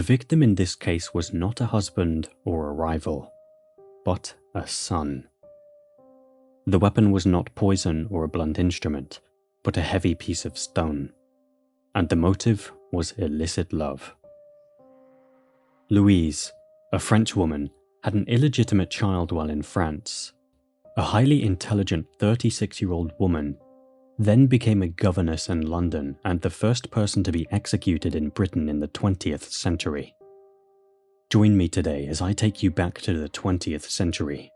victim in this case was not a husband or a rival, but a son. The weapon was not poison or a blunt instrument, but a heavy piece of stone, and the motive was illicit love. Louise, a French woman, had an illegitimate child while in France. A highly intelligent 36-year-old woman then became a governess in London and the first person to be executed in Britain in the 20th century. Join me today as I take you back to the 20th century.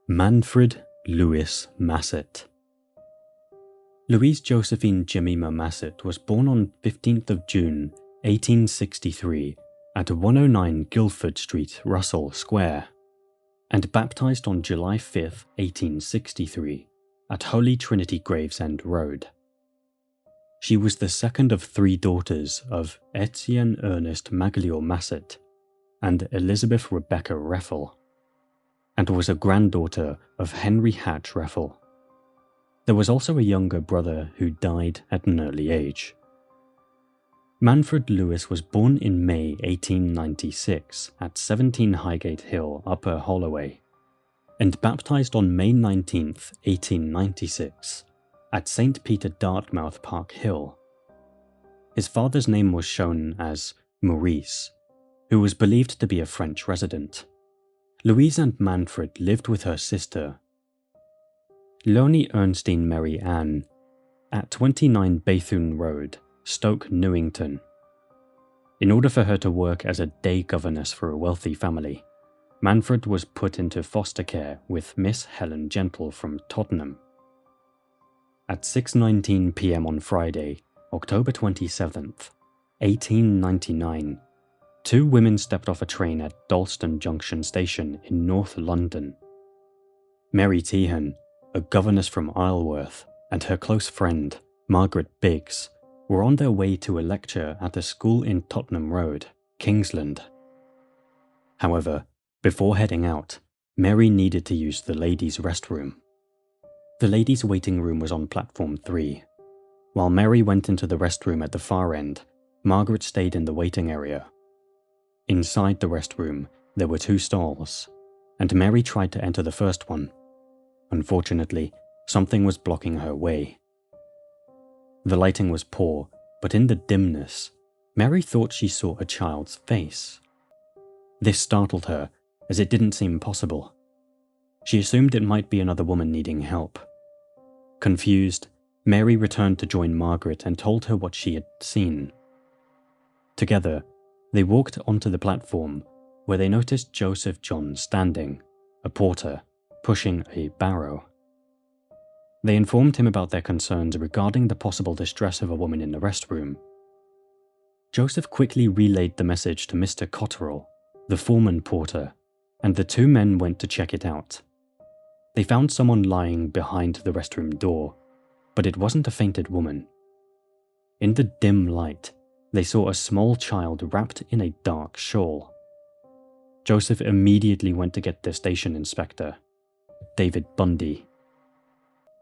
Manfred Louis Massett. Louise Josephine Jemima Massett was born on 15th of June 1863 at 109 Guildford Street, Russell Square, and baptised on July 5th, 1863 at Holy Trinity Gravesend Road. She was the second of three daughters of Etienne Ernest Magliore Massett and Elizabeth Rebecca Reffel, and was a granddaughter of Henry Hatch Reffel. There was also a younger brother who died at an early age. Manfred Louis was born in May 1896 at 17 Highgate Hill, Upper Holloway, and baptised on May 19, 1896, at St. Peter Dartmouth Park Hill. His father's name was shown as Maurice, who was believed to be a French resident. Louise and Manfred lived with her sister, Leonie Ernestine Mary Ann, at 29 Bethune Road, Stoke Newington. In order for her to work as a day governess for a wealthy family, Manfred was put into foster care with Miss Helen Gentle from Tottenham. At 6:19 p.m. on Friday, October 27th, 1899, two women stepped off a train at Dalston Junction station in North London. Mary Tehan, a governess from Isleworth, and her close friend, Margaret Biggs, were on their way to a lecture at a school in Tottenham Road, Kingsland. However, before heading out, Mary needed to use the ladies' restroom. The ladies' waiting room was on platform 3. While Mary went into the restroom at the far end, Margaret stayed in the waiting area. Inside the restroom, there were 2 stalls, and Mary tried to enter the first one. Unfortunately, something was blocking her way. The lighting was poor, but in the dimness, Mary thought she saw a child's face. This startled her, as it didn't seem possible. She assumed it might be another woman needing help. Confused, Mary returned to join Margaret and told her what she had seen. Together, they walked onto the platform, where they noticed Joseph John standing, a porter, pushing a barrow. They informed him about their concerns regarding the possible distress of a woman in the restroom. Joseph quickly relayed the message to Mr. Cotterell, the foreman porter, and the 2 men went to check it out. They found someone lying behind the restroom door, but it wasn't a fainted woman. In the dim light, they saw a small child wrapped in a dark shawl. Joseph immediately went to get the station inspector, David Bundy.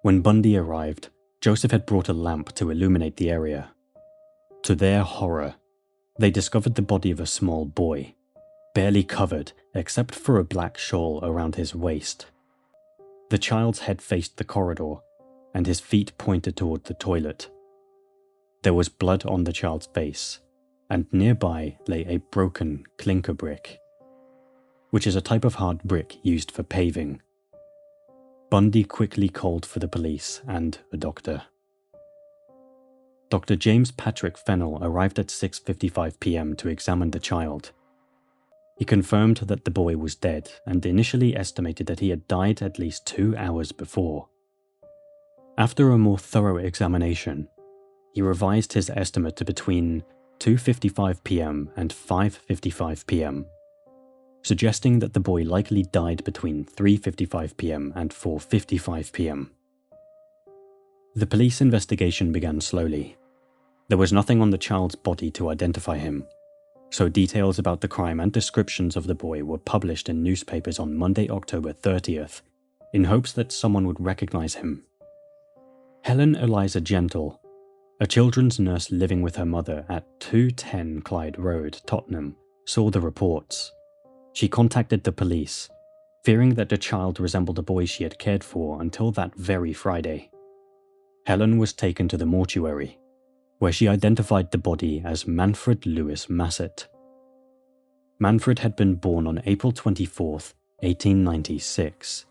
When Bundy arrived, Joseph had brought a lamp to illuminate the area. To their horror, they discovered the body of a small boy, barely covered except for a black shawl around his waist. The child's head faced the corridor, and his feet pointed toward the toilet. There was blood on the child's face, and nearby lay a broken clinker brick, which is a type of hard brick used for paving. Bundy quickly called for the police and a doctor. Dr. James Patrick Fennell arrived at 6:55 p.m. to examine the child. He confirmed that the boy was dead and initially estimated that he had died at least 2 hours before. After a more thorough examination, he revised his estimate to between 2:55 p.m. and 5:55 p.m., suggesting that the boy likely died between 3:55 p.m. and 4:55 p.m. The police investigation began slowly. There was nothing on the child's body to identify him, so details about the crime and descriptions of the boy were published in newspapers on Monday, October 30th, in hopes that someone would recognize him. Helen Eliza Gentle, A children's nurse living with her mother at 210 Clyde Road, Tottenham, saw the reports. She contacted the police, fearing that the child resembled a boy she had cared for until that very Friday. Helen was taken to the mortuary, where she identified the body as Manfred Lewis Massett. Manfred had been born on April 24, 1896,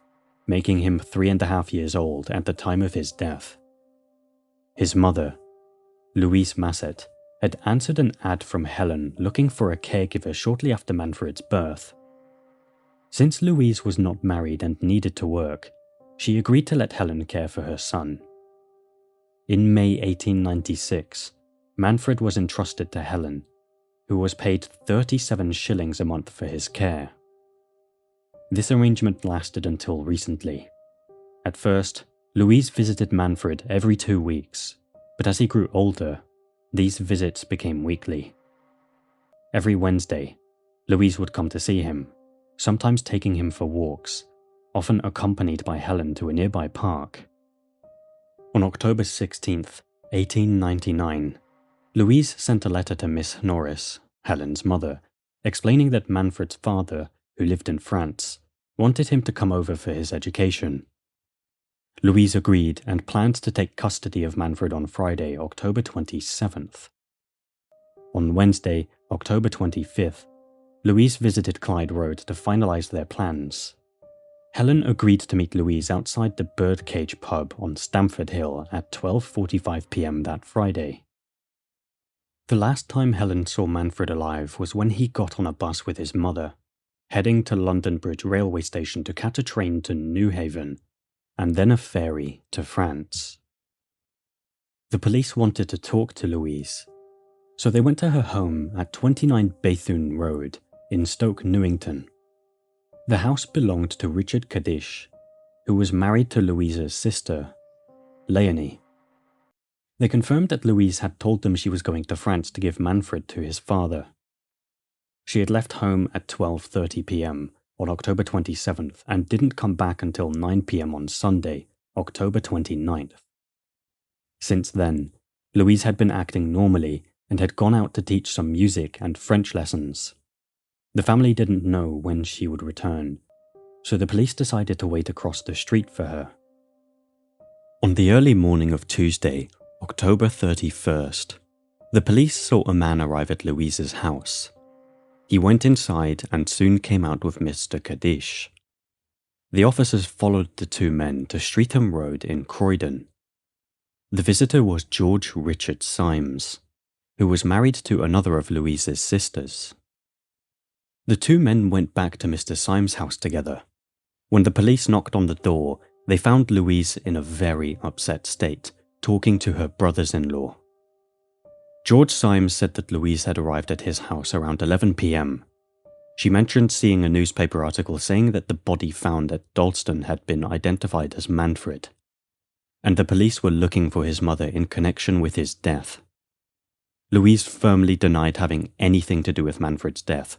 making him 3.5 years old at the time of his death. His mother, Louise Massett, had answered an ad from Helen looking for a caregiver shortly after Manfred's birth. Since Louise was not married and needed to work, she agreed to let Helen care for her son. In May 1896, Manfred was entrusted to Helen, who was paid 37 shillings a month for his care. This arrangement lasted until recently. At first, Louise visited Manfred every 2 weeks, but as he grew older, these visits became weekly. Every Wednesday, Louise would come to see him, sometimes taking him for walks, often accompanied by Helen to a nearby park. On October 16, 1899, Louise sent a letter to Miss Norris, Helen's mother, explaining that Manfred's father, who lived in France, wanted him to come over for his education. Louise agreed and planned to take custody of Manfred on Friday, October 27th. On Wednesday, October 25th, Louise visited Clyde Road to finalize their plans. Helen agreed to meet Louise outside the Birdcage pub on Stamford Hill at 12:45 p.m. that Friday. The last time Helen saw Manfred alive was when he got on a bus with his mother, heading to London Bridge railway station to catch a train to Newhaven, and then a ferry to France. The police wanted to talk to Louise, so they went to her home at 29 Bethune Road in Stoke Newington. The house belonged to Richard Kadish, who was married to Louise's sister, Leonie. They confirmed that Louise had told them she was going to France to give Manfred to his father. She had left home at 12:30 p.m. on October 27th and didn't come back until 9 p.m. on Sunday, October 29th. Since then, Louise had been acting normally and had gone out to teach some music and French lessons. The family didn't know when she would return, so the police decided to wait across the street for her. On the early morning of Tuesday, October 31st, the police saw a man arrive at Louise's house. He went inside and soon came out with Mr. Kadish. The officers followed the two men to Streatham Road in Croydon. The visitor was George Richard Symes, who was married to another of Louise's sisters. The two men went back to Mr. Symes' house together. When the police knocked on the door, they found Louise in a very upset state, talking to her brothers-in-law. George Symes said that Louise had arrived at his house around 11 p.m. She mentioned seeing a newspaper article saying that the body found at Dalston had been identified as Manfred, and the police were looking for his mother in connection with his death. Louise firmly denied having anything to do with Manfred's death,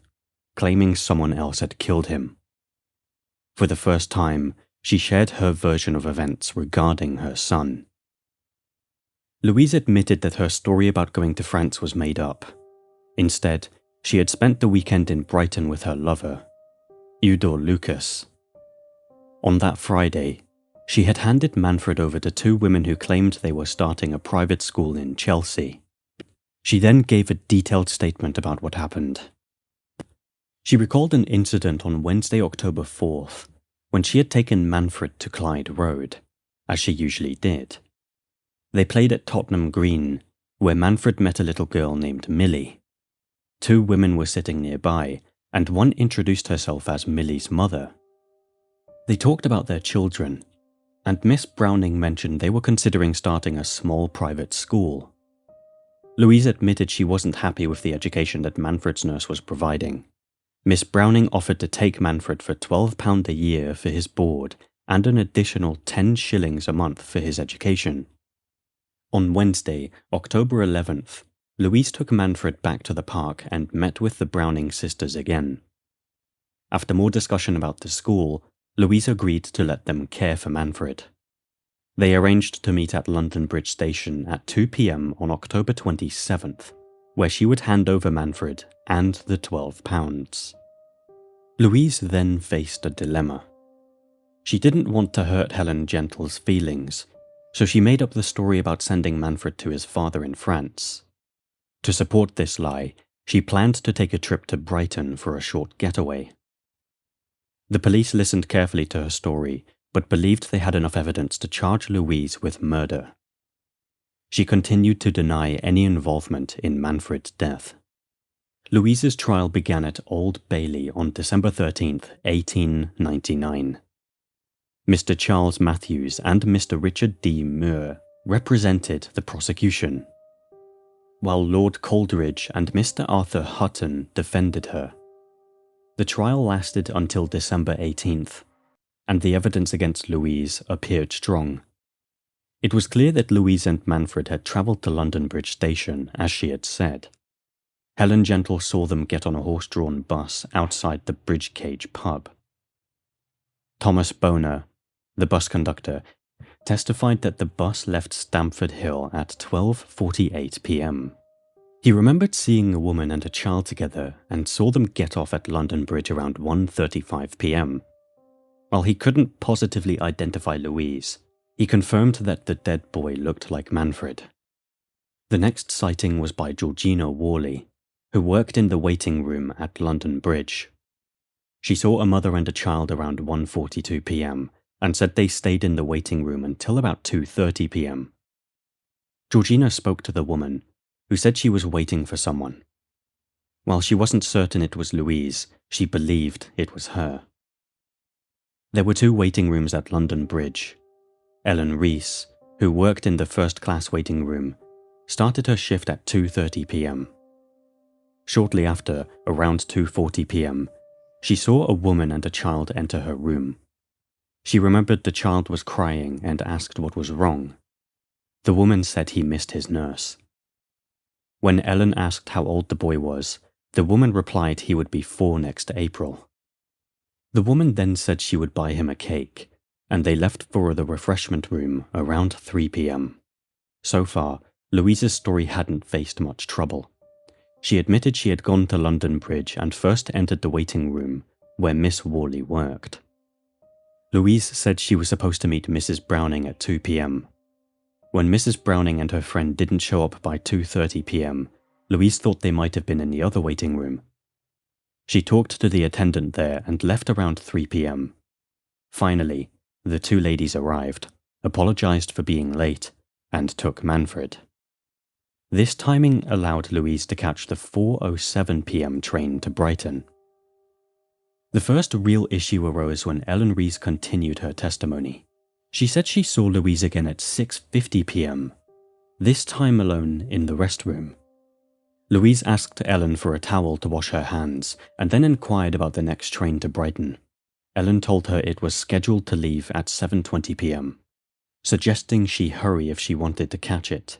claiming someone else had killed him. For the first time, she shared her version of events regarding her son. Louise admitted that her story about going to France was made up. Instead, she had spent the weekend in Brighton with her lover, Eudor Lucas. On that Friday, she had handed Manfred over to two women who claimed they were starting a private school in Chelsea. She then gave a detailed statement about what happened. She recalled an incident on Wednesday, October 4th, when she had taken Manfred to Clyde Road, as she usually did. They played at Tottenham Green, where Manfred met a little girl named Millie. Two women were sitting nearby, and one introduced herself as Millie's mother. They talked about their children, and Miss Browning mentioned they were considering starting a small private school. Louise admitted she wasn't happy with the education that Manfred's nurse was providing. Miss Browning offered to take Manfred for £12 a year for his board and an additional 10 shillings a month for his education. On Wednesday, October 11th, Louise took Manfred back to the park and met with the Browning sisters again. After more discussion about the school, Louise agreed to let them care for Manfred. They arranged to meet at London Bridge Station at 2 p.m. on October 27th, where she would hand over Manfred and the £12. Louise then faced a dilemma. She didn't want to hurt Helen Gentle's feelings, so she made up the story about sending Manfred to his father in France. To support this lie, she planned to take a trip to Brighton for a short getaway. The police listened carefully to her story, but believed they had enough evidence to charge Louise with murder. She continued to deny any involvement in Manfred's death. Louise's trial began at Old Bailey on December 13th, 1899. Mr. Charles Matthews and Mr. Richard D. Muir represented the prosecution, while Lord Coleridge and Mr. Arthur Hutton defended her. The trial lasted until December 18th, and the evidence against Louise appeared strong. It was clear that Louise and Manfred had travelled to London Bridge Station, as she had said. Helen Gentle saw them get on a horse-drawn bus outside the Bridge Cage pub. Thomas Boner, the bus conductor, testified that the bus left Stamford Hill at 12:48 p.m. He remembered seeing a woman and a child together and saw them get off at London Bridge around 1:35 p.m. While he couldn't positively identify Louise, he confirmed that the dead boy looked like Manfred. The next sighting was by Georgina Worley, who worked in the waiting room at London Bridge. She saw a mother and a child around 1:42 p.m. and said they stayed in the waiting room until about 2:30 p.m. Georgina spoke to the woman, who said she was waiting for someone. While she wasn't certain it was Louise, she believed it was her. There were two waiting rooms at London Bridge. Ellen Rees, who worked in the first-class waiting room, started her shift at 2:30 p.m. Shortly after, around 2:40 p.m., she saw a woman and a child enter her room. She remembered the child was crying and asked what was wrong. The woman said he missed his nurse. When Ellen asked how old the boy was, the woman replied he would be 4 next April. The woman then said she would buy him a cake, and they left for the refreshment room around 3 p.m. So far, Louise's story hadn't faced much trouble. She admitted she had gone to London Bridge and first entered the waiting room, where Miss Worley worked. Louise said she was supposed to meet Mrs. Browning at 2 p.m. When Mrs. Browning and her friend didn't show up by 2:30 p.m., Louise thought they might have been in the other waiting room. She talked to the attendant there and left around 3 p.m. Finally, the two ladies arrived, apologized for being late, and took Manfred. This timing allowed Louise to catch the 4:07 p.m. train to Brighton. The first real issue arose when Ellen Rees continued her testimony. She said she saw Louise again at 6:50 p.m., this time alone in the restroom. Louise asked Ellen for a towel to wash her hands and then inquired about the next train to Brighton. Ellen told her it was scheduled to leave at 7:20 p.m., suggesting she hurry if she wanted to catch it.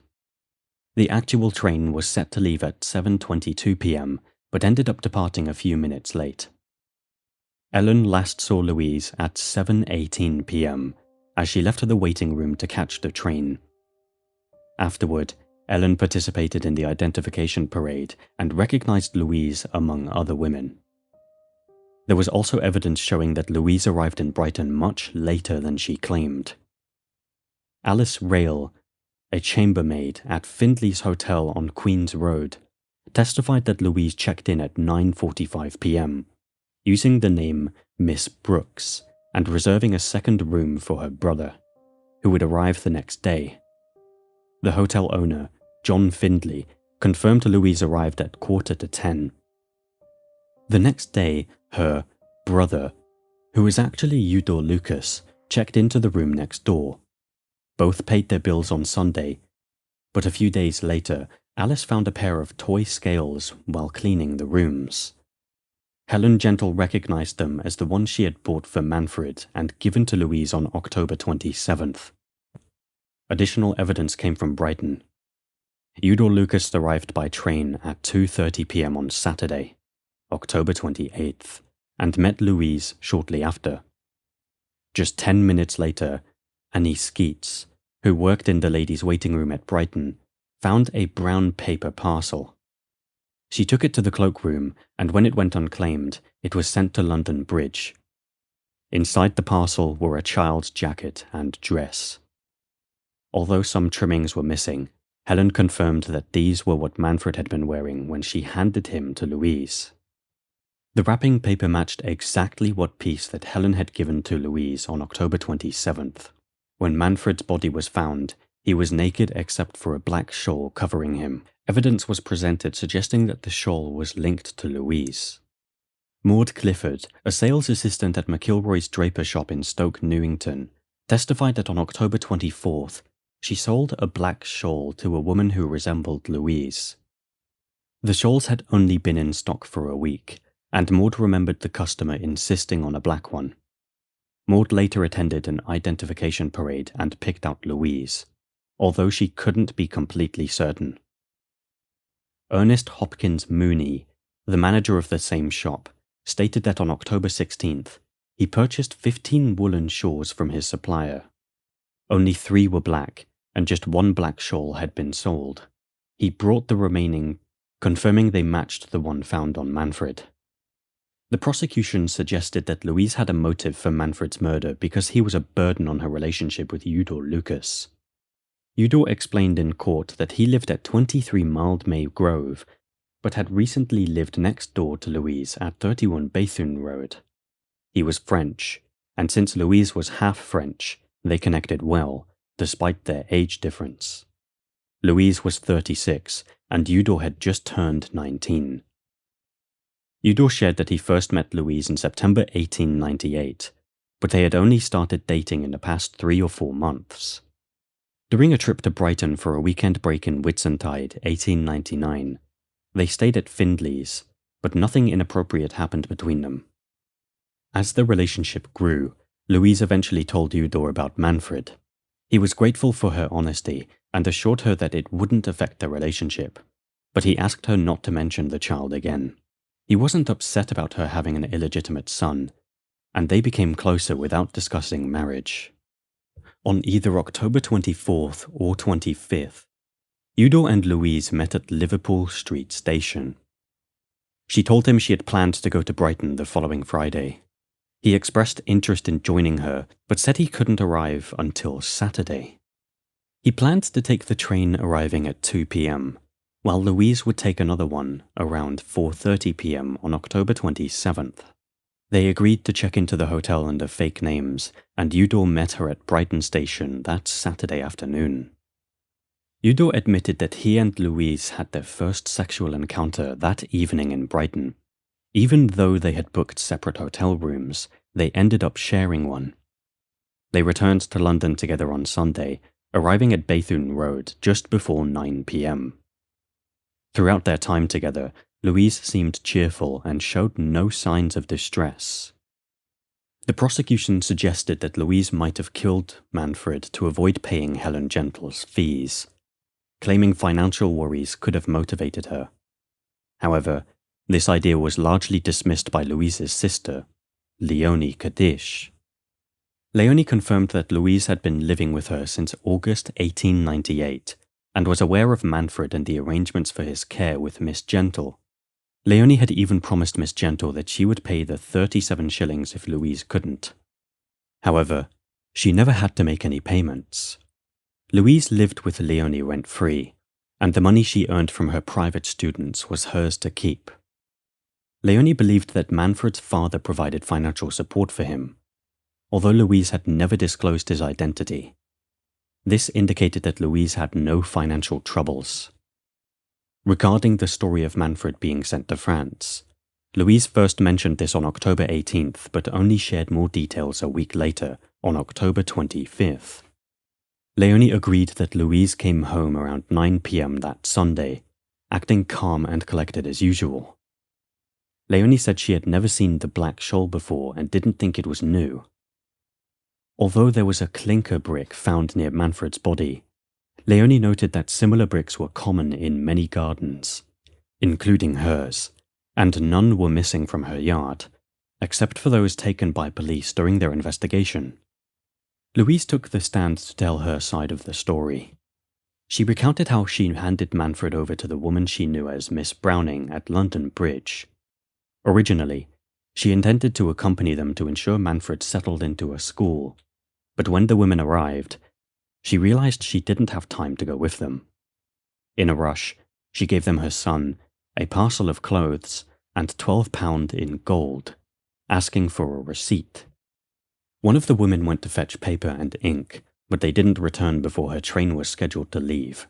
The actual train was set to leave at 7:22 p.m., but ended up departing a few minutes late. Ellen last saw Louise at 7:18 p.m., as she left the waiting room to catch the train. Afterward, Ellen participated in the identification parade and recognized Louise among other women. There was also evidence showing that Louise arrived in Brighton much later than she claimed. Alice Rail, a chambermaid at Findley's Hotel on Queen's Road, testified that Louise checked in at 9:45 p.m., using the name Miss Brooks and reserving a second room for her brother, who would arrive the next day. The hotel owner, John Findley, confirmed Louise arrived at 9:45. The next day, her brother, who was actually Eudore Lucas, checked into the room next door. Both paid their bills on Sunday, but a few days later, Alice found a pair of toy scales while cleaning the rooms. Helen Gentle recognized them as the ones she had bought for Manfred and given to Louise on October 27th. Additional evidence came from Brighton. Eudore Lucas arrived by train at 2:30 p.m. on Saturday, October 28th, and met Louise shortly after. Just 10 minutes later, Annie Skeets, who worked in the ladies' waiting room at Brighton, found a brown paper parcel. She took it to the cloakroom, and when it went unclaimed, it was sent to London Bridge. Inside the parcel were a child's jacket and dress. Although some trimmings were missing, Helen confirmed that these were what Manfred had been wearing when she handed him to Louise. The wrapping paper matched exactly what piece that Helen had given to Louise on October 27th. When Manfred's body was found, he was naked except for a black shawl covering him. Evidence was presented suggesting that the shawl was linked to Louise. Maud Clifford, a sales assistant at McIlroy's draper shop in Stoke Newington, testified that on October 24th, she sold a black shawl to a woman who resembled Louise. The shawls had only been in stock for a week, and Maud remembered the customer insisting on a black one. Maud later attended an identification parade and picked out Louise, although she couldn't be completely certain. Ernest Hopkins Mooney, the manager of the same shop, stated that on October 16th, he purchased 15 woolen shawls from his supplier. Only 3 were black, and just 1 black shawl had been sold. He brought the remaining, confirming they matched the one found on Manfred. The prosecution suggested that Louise had a motive for Manfred's murder because he was a burden on her relationship with Eudor Lucas. Eudor explained in court that he lived at 23 Mildmay Grove, but had recently lived next door to Louise at 31 Bethune Road. He was French, and since Louise was half French, they connected well, despite their age difference. Louise was 36, and Eudor had just turned 19. Eudor shared that he first met Louise in September 1898, but they had only started dating in the past 3 or 4 months. During a trip to Brighton for a weekend break in Whitsuntide, 1899, they stayed at Findley's, but nothing inappropriate happened between them. As the relationship grew, Louise eventually told Eudor about Manfred. He was grateful for her honesty and assured her that it wouldn't affect their relationship, but he asked her not to mention the child again. He wasn't upset about her having an illegitimate son, and they became closer without discussing marriage. On either October 24th or 25th, Eudor and Louise met at Liverpool Street Station. She told him she had planned to go to Brighton the following Friday. He expressed interest in joining her, but said he couldn't arrive until Saturday. He planned to take the train arriving at 2 p.m., while Louise would take another one around 4:30 p.m. on October 27th. They agreed to check into the hotel under fake names, and Eudor met her at Brighton Station that Saturday afternoon. Eudor admitted that he and Louise had their first sexual encounter that evening in Brighton. Even though they had booked separate hotel rooms, they ended up sharing one. They returned to London together on Sunday, arriving at Bethune Road just before 9 p.m. Throughout their time together, Louise seemed cheerful and showed no signs of distress. The prosecution suggested that Louise might have killed Manfred to avoid paying Helen Gentle's fees, claiming financial worries could have motivated her. However, this idea was largely dismissed by Louise's sister, Leonie Kadish. Leonie confirmed that Louise had been living with her since August 1898 and was aware of Manfred and the arrangements for his care with Miss Gentle. Leonie had even promised Miss Gentle that she would pay the 37 shillings if Louise couldn't. However, she never had to make any payments. Louise lived with Leonie rent-free, and the money she earned from her private students was hers to keep. Leonie believed that Manfred's father provided financial support for him, although Louise had never disclosed his identity. This indicated that Louise had no financial troubles. Regarding the story of Manfred being sent to France, Louise first mentioned this on October 18th, but only shared more details a week later, on October 25th. Leonie agreed that Louise came home around 9 p.m. that Sunday, acting calm and collected as usual. Leonie said she had never seen the black shawl before and didn't think it was new. Although there was a clinker brick found near Manfred's body, Leonie noted that similar bricks were common in many gardens, including hers, and none were missing from her yard, except for those taken by police during their investigation. Louise took the stand to tell her side of the story. She recounted how she handed Manfred over to the woman she knew as Miss Browning at London Bridge. Originally, she intended to accompany them to ensure Manfred settled into a school, but when the women arrived, she realized she didn't have time to go with them. In a rush, she gave them her son, a parcel of clothes, and £12 in gold, asking for a receipt. One of the women went to fetch paper and ink, but they didn't return before her train was scheduled to leave.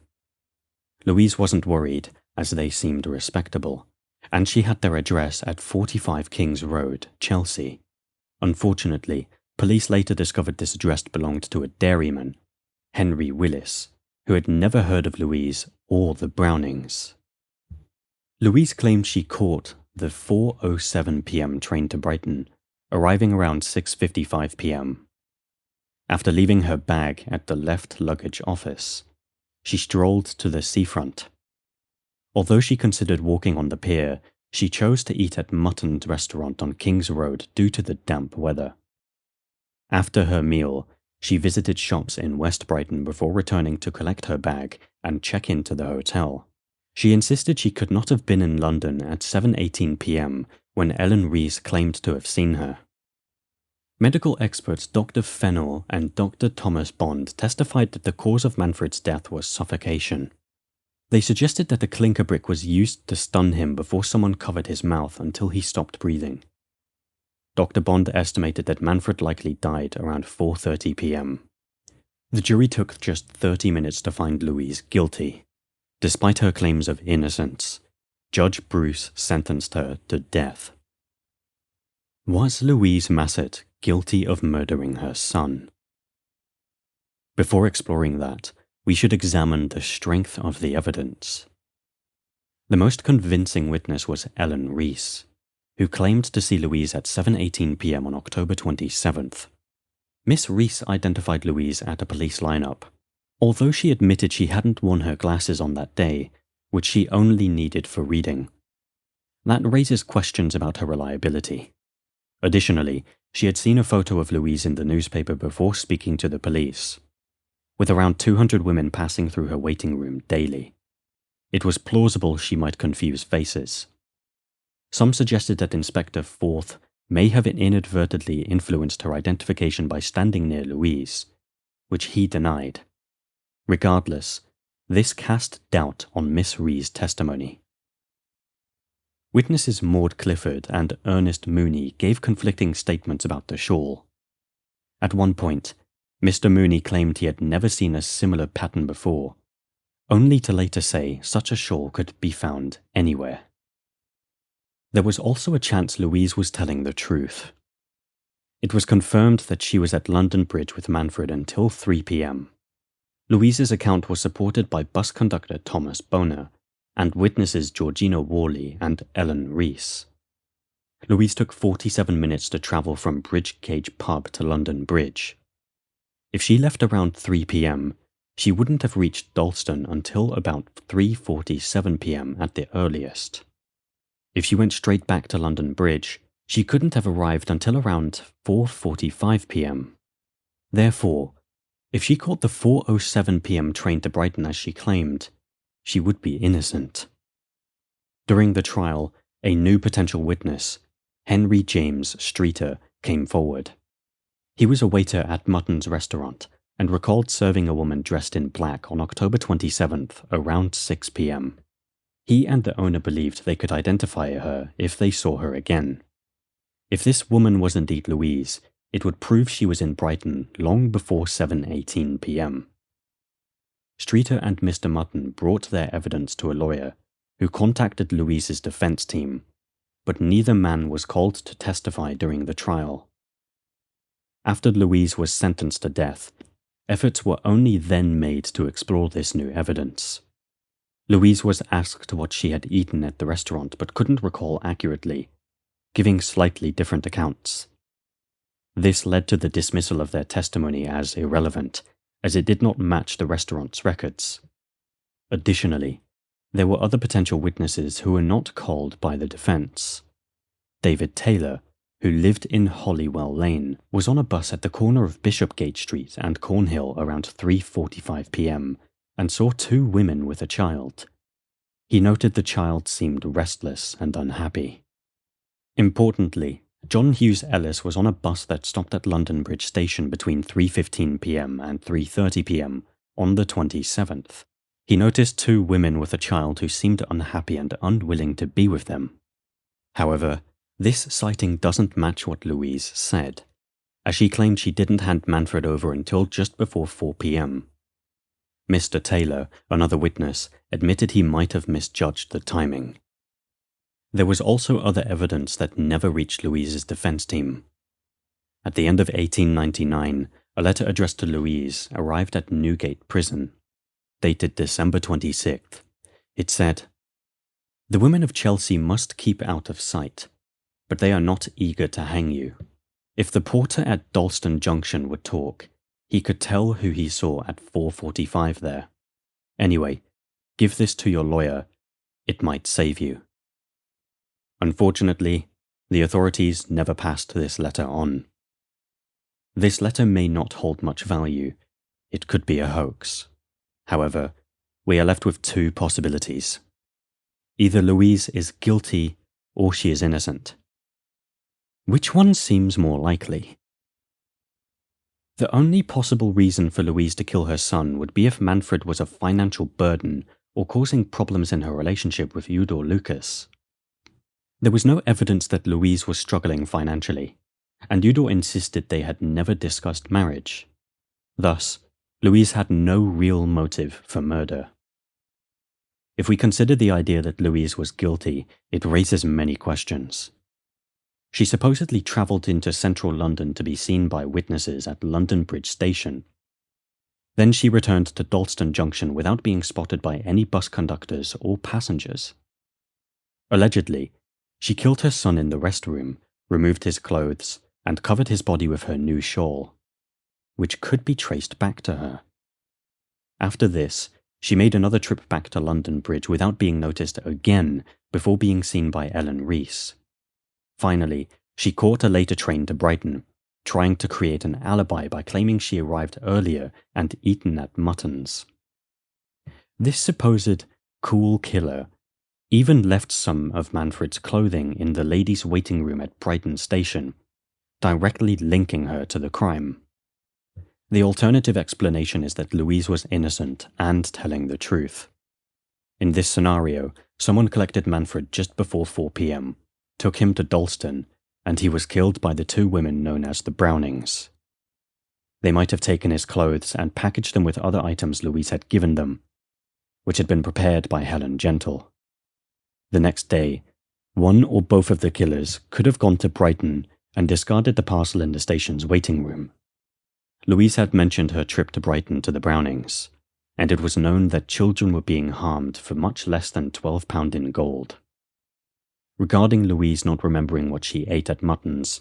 Louise wasn't worried, as they seemed respectable, and she had their address at 45 Kings Road, Chelsea. Unfortunately, police later discovered this address belonged to a dairyman, Henry Willis, who had never heard of Louise or the Brownings. Louise claimed she caught the 4:07 p.m. train to Brighton, arriving around 6:55 p.m. After leaving her bag at the left luggage office, she strolled to the seafront. Although she considered walking on the pier, she chose to eat at Mutton's restaurant on King's Road due to the damp weather. After her meal, she visited shops in West Brighton before returning to collect her bag and check into the hotel. She insisted she could not have been in London at 7:18 p.m. when Ellen Reese claimed to have seen her. Medical experts Dr. Fennell and Dr. Thomas Bond testified that the cause of Manfred's death was suffocation. They suggested that a clinker brick was used to stun him before someone covered his mouth until he stopped breathing. Dr. Bond estimated that Manfred likely died around 4:30 p.m. The jury took just 30 minutes to find Louise guilty. Despite her claims of innocence, Judge Bruce sentenced her to death. Was Louise Massett guilty of murdering her son? Before exploring that, we should examine the strength of the evidence. The most convincing witness was Ellen Reese, who claimed to see Louise at 7:18 p.m. on October 27th. Miss Reese identified Louise at a police lineup, although she admitted she hadn't worn her glasses on that day, which she only needed for reading. That raises questions about her reliability. Additionally, she had seen a photo of Louise in the newspaper before speaking to the police, with around 200 women passing through her waiting room daily. It was plausible she might confuse faces. Some suggested that Inspector Forth may have inadvertently influenced her identification by standing near Louise, which he denied. Regardless, this cast doubt on Miss Ree's testimony. Witnesses Maud Clifford and Ernest Mooney gave conflicting statements about the shawl. At one point, Mr. Mooney claimed he had never seen a similar pattern before, only to later say such a shawl could be found anywhere. There was also a chance Louise was telling the truth. It was confirmed that she was at London Bridge with Manfred until 3 p.m. Louise's account was supported by bus conductor Thomas Boner and witnesses Georgina Worley and Ellen Reese. Louise took 47 minutes to travel from Bridge Cage Pub to London Bridge. If she left around 3 p.m., she wouldn't have reached Dalston until about 3:47 p.m. at the earliest. If she went straight back to London Bridge, she couldn't have arrived until around 4:45 p.m. Therefore, if she caught the 4:07 p.m. train to Brighton as she claimed, she would be innocent. During the trial, a new potential witness, Henry James Streeter, came forward. He was a waiter at Mutton's restaurant and recalled serving a woman dressed in black on October 27th around 6 p.m. He and the owner believed they could identify her if they saw her again. If this woman was indeed Louise, it would prove she was in Brighton long before 7:18 p.m. Streeter and Mr. Mutton brought their evidence to a lawyer, who contacted Louise's defense team, but neither man was called to testify during the trial. After Louise was sentenced to death, efforts were only then made to explore this new evidence. Louise was asked what she had eaten at the restaurant but couldn't recall accurately, giving slightly different accounts. This led to the dismissal of their testimony as irrelevant, as it did not match the restaurant's records. Additionally, there were other potential witnesses who were not called by the defense. David Taylor, who lived in Holywell Lane, was on a bus at the corner of Bishopgate Street and Cornhill around 3:45 p.m. and saw two women with a child. He noted the child seemed restless and unhappy. Importantly, John Hughes Ellis was on a bus that stopped at London Bridge Station between 3:15 p.m. and 3:30 p.m. on the 27th. He noticed two women with a child who seemed unhappy and unwilling to be with them. However, this sighting doesn't match what Louise said, as she claimed she didn't hand Manfred over until just before 4 p.m. Mr. Taylor, another witness, admitted he might have misjudged the timing. There was also other evidence that never reached Louise's defense team. At the end of 1899, a letter addressed to Louise arrived at Newgate Prison, dated December 26th. It said, "The women of Chelsea must keep out of sight, but they are not eager to hang you. If the porter at Dalston Junction would talk, he could tell who he saw at 4:45 there. Anyway, give this to your lawyer. It might save you." Unfortunately, the authorities never passed this letter on. This letter may not hold much value. It could be a hoax. However, we are left with two possibilities. Either Louise is guilty or she is innocent. Which one seems more likely? The only possible reason for Louise to kill her son would be if Manfred was a financial burden or causing problems in her relationship with Eudor Lucas. There was no evidence that Louise was struggling financially, and Eudor insisted they had never discussed marriage. Thus, Louise had no real motive for murder. If we consider the idea that Louise was guilty, it raises many questions. She supposedly travelled into central London to be seen by witnesses at London Bridge Station. Then she returned to Dalston Junction without being spotted by any bus conductors or passengers. Allegedly, she killed her son in the restroom, removed his clothes, and covered his body with her new shawl, which could be traced back to her. After this, she made another trip back to London Bridge without being noticed again before being seen by Ellen Rees. Finally, she caught a later train to Brighton, trying to create an alibi by claiming she arrived earlier and eaten at Mutton's. This supposed cool killer even left some of Manfred's clothing in the ladies' waiting room at Brighton Station, directly linking her to the crime. The alternative explanation is that Louise was innocent and telling the truth. In this scenario, someone collected Manfred just before 4 p.m., took him to Dalston, and he was killed by the two women known as the Brownings. They might have taken his clothes and packaged them with other items Louise had given them, which had been prepared by Helen Gentle. The next day, one or both of the killers could have gone to Brighton and discarded the parcel in the station's waiting room. Louise had mentioned her trip to Brighton to the Brownings, and it was known that children were being harmed for much less than £12 in gold. Regarding Louise not remembering what she ate at Mutton's,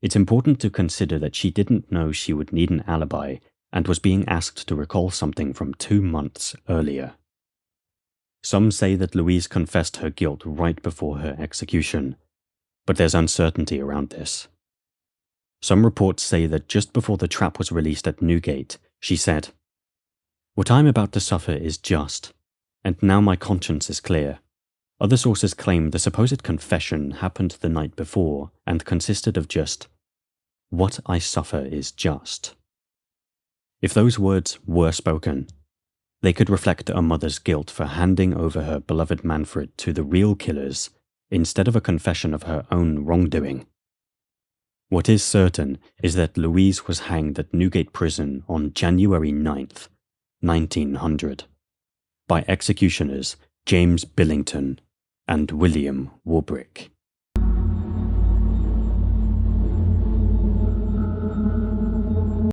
it's important to consider that she didn't know she would need an alibi and was being asked to recall something from 2 months earlier. Some say that Louise confessed her guilt right before her execution, but there's uncertainty around this. Some reports say that just before the trap was released at Newgate, she said, "What I'm about to suffer is just, and now my conscience is clear." Other sources claim the supposed confession happened the night before and consisted of just, "What I suffer is just." If those words were spoken, they could reflect a mother's guilt for handing over her beloved Manfred to the real killers instead of a confession of her own wrongdoing. What is certain is that Louise was hanged at Newgate Prison on January 9th, 1900, by executioners James Billington and William Warbrick.